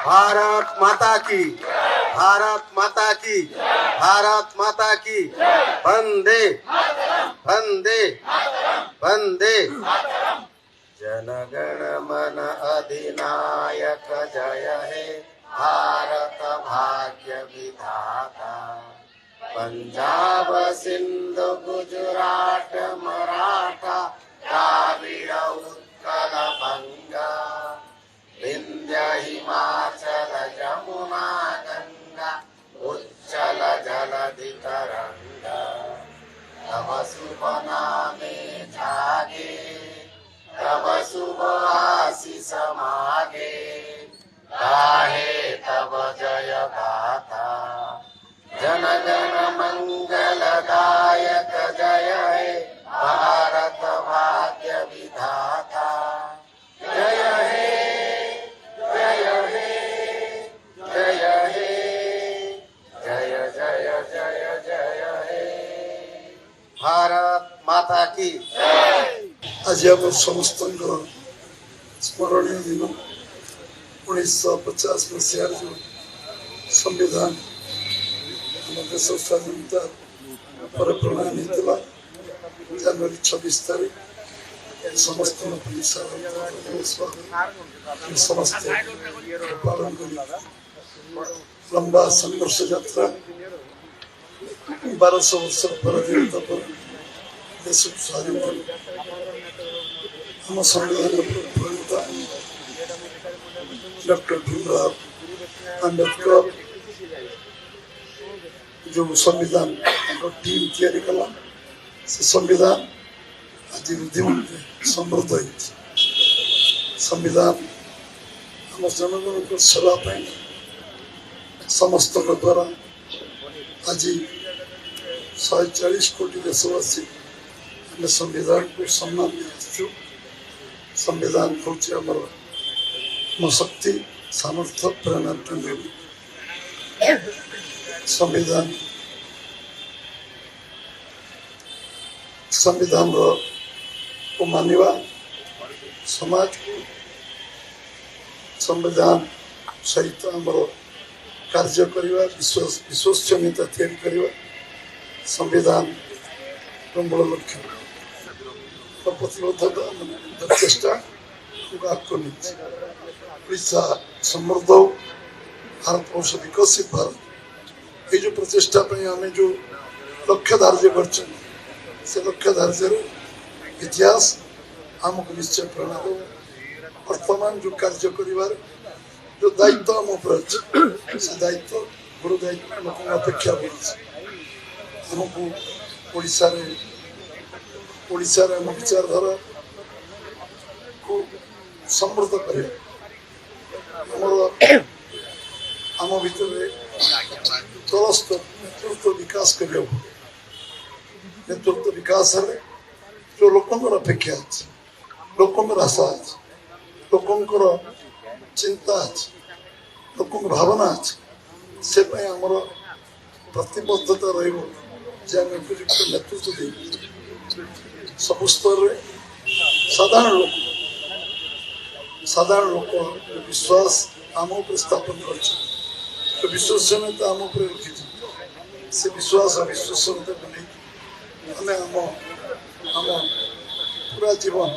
भारत माता की, भारत माता की, भारत माता की। वंदे वंदे वंदे। जनगण मन अधिनायक जय हे भारत भाग्य विधाता। पंजाब सिंधु गुजरात मराठा द्राविड़ उत्कल बंगा विंध्य हिमाचल यमुना गंगा उच्चल जलधि तरंगा। तब शुभ नामे जागे, तब शुभ आशीष मागे, गाहे तब जय गाथा। जन गण मंगलदायक जय हे भारत भाग्य विधाता। जय हे जय हे जय हे जय जय जय जय हे। भारत माता की। आज आप समस्त स्मरणीय दिन 1950 मसीहार जो संविधान देश स्वाधीनता पर प्रणाली होता जनवरी 26 तारीख समस्त समस्त पालन कर लंबा संघर्ष यात्रा 1200 वर्ष पराधीनता पर देश स्वाधीन हम संविधान प्रणेता डॉक्टर भीमराव अंबेडकर जो संविधान टीम तैयारी कला से संविधान आज बुद्धिमान समृद्ध हो संविधान हम जनगण को सेवा समस्त द्वारा आज 140 कोटी देशवासी संविधान को सम्मान दिया। संविधान हूँ आम शक्ति सामर्थ्य प्रेरणा संविधान संविधान को मानिवा समाज को संविधान सहित आमर कार्य करवा विश्वसनीयता तैयारी करवा संविधान मूल लक्ष्य प्रतिबद्धता चेष्टा ओडिशा समृद्ध भारत वर्ष विकसित भारत ये जो प्रचेषा आम जो लक्ष्य धार्य कर लक्ष्य धार्य इतिहास आमको निश्चय प्रेरणा देव। वर्तमान जो कार्य कर जो दायित्व आम उपर से दायित्व गुरु दायित्व लोक अपेक्षा बढ़ी आमको ओडिशा आम विचारधारा को समृद्ध कर आम भितर तलस्थ नेतृत्व विकास कर नेतृत्व विकास जो लोकंर अपेक्षा अच्छे लोकंर आशा अच्छे लोकंर चिंता अच्छे लोक भावना अच्छे से आमर प्रतिबद्धता रही उपयुक्त नेतृत्व दे सब स्तर साधारण लोक विश्वास आम स्थापन कर विश्वसनीयता आम रखी से विश्वास विश्वसनीयता को नहीं आम पूरा जीवन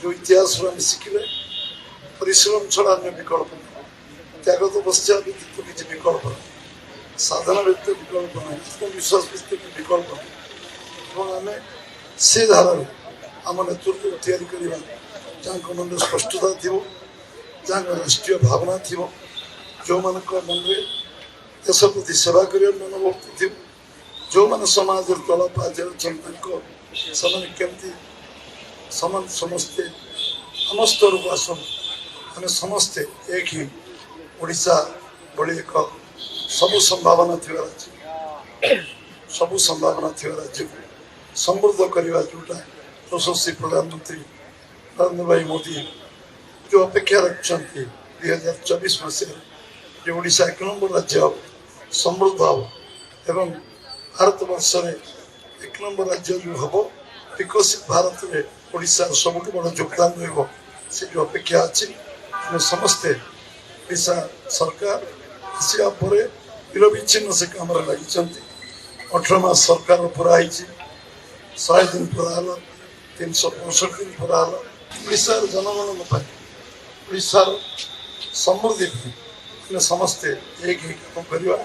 जो इतिहास शिखिले परिश्रम छड़ा अन्य विकल्प नहीं त्याग तो पश्चात व्यक्तित्व किसी विकल्प नहीं साधना व्यक्ति विकल्प नहीं आत्मविश्वास व्यक्ति विकल्प नहीं आम से धारा आम नेतृत्व तैयारी करवा जहाँ मन स्पष्टता थी जहाँ राष्ट्रीय भावना थी जो मान मन में देश प्रति सेवा कर मनोभक्ति थी जो मैंने समाज तल पाचन केमती समान समस्ते आम स्तर को आसन आम समस्ते एक ही ओडिशा बड़ी एक सबु संभावना थी राज्य सबु संभावना थी राज्य को समृद्ध करवा जोटा यशस्वी प्रधानमंत्री नरेंद्र भाई मोदी जो अपेक्षा रखते 2024 मसीह जो ओडिशा 1 नंबर राज्य हम समृद्ध हम एवं भारत वर्ष 1 नंबर राज्य जो हम विकसित भारत में ओडिशा सबुठ बड़ योगदान रही से जो अपेक्षा अच्छी समस्ते ଓଡ଼ିଶା ସରକାର ଆସିବା ପରେ ନିରବିଚ୍ଛିନ୍ନ ସେ କାମରେ ଲାଗିଛନ୍ତି। 18 ମାସ ସରକାର ପୁରା ହେଇଛି, 100 ଦିନ ପୁରା ହେଲା, 365 ଦିନ ପୁରା ହେଲା। ଓଡ଼ିଶାର ଜନଗଣଙ୍କ ପାଇଁ, ଓଡ଼ିଶାର ସମୃଦ୍ଧି ପାଇଁ ଆମେ ସମସ୍ତେ ଏକ ହେଇ କାମ କରିବା।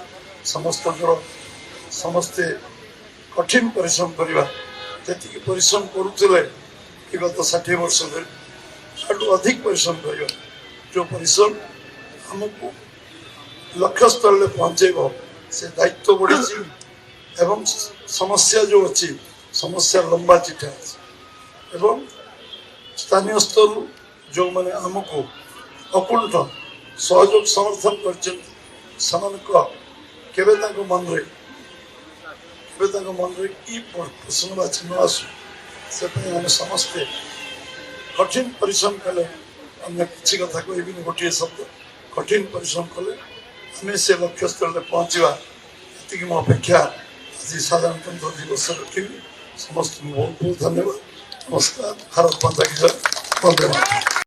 ସମସ୍ତେ କଠିନ ପରିଶ୍ରମ କରିବା। ଯେତିକି ପରିଶ୍ରମ କରୁଥିଲେ ବିଗତ 60 ବର୍ଷ ଧରି ତାଠୁ ଅଧିକ ପରିଶ୍ରମ କରିବା। ଯେଉଁ ପରିଶ୍ରମ ଆମକୁ ଲକ୍ଷ୍ୟସ୍ଥଳରେ ପହଞ୍ଚେଇବ, ସେ ଦାୟିତ୍ୱ ବଢ଼ିଛି। ଏବଂ ସମସ୍ୟା ଯେଉଁ ଅଛି, ସମସ୍ୟା ଲମ୍ବା ଚିଠା ଅଛି। ଏବଂ ସ୍ଥାନୀୟ ସ୍ତରରୁ ଯେଉଁମାନେ ଆମକୁ ଅକୁଣ୍ଠ ସହଯୋଗ ସମର୍ଥନ କରିଛନ୍ତି, ସେମାନଙ୍କ କେବେ ତାଙ୍କ ମନରେ କି ପ୍ରଶ୍ନବାଚୀ ନ ଆସୁ, ସେ ପାଇଁ ଆମେ ସମସ୍ତେ କଠିନ ପରିଶ୍ରମ କଲେ। ଅନ୍ୟ କିଛି କଥା କହିବିନି, ଗୋଟିଏ ଶବ୍ଦ, କଠିନ ପରିଶ୍ରମ କଲେ ଆମେ ସେ ଲକ୍ଷ୍ୟସ୍ଥଳରେ ପହଞ୍ଚିବା। ଏତିକି ମୋ ଅପେକ୍ଷା ଆଜି ସାଧାରଣତନ୍ତ୍ର ଦିବସ ରଖିବି। ସମସ୍ତଙ୍କୁ ବହୁତ ବହୁତ ଧନ୍ୟବାଦ। ନମସ୍କାର। ଭାରତ ମାତା କି ଜୟ। ବନ୍ଦେ ମାତରମ୍।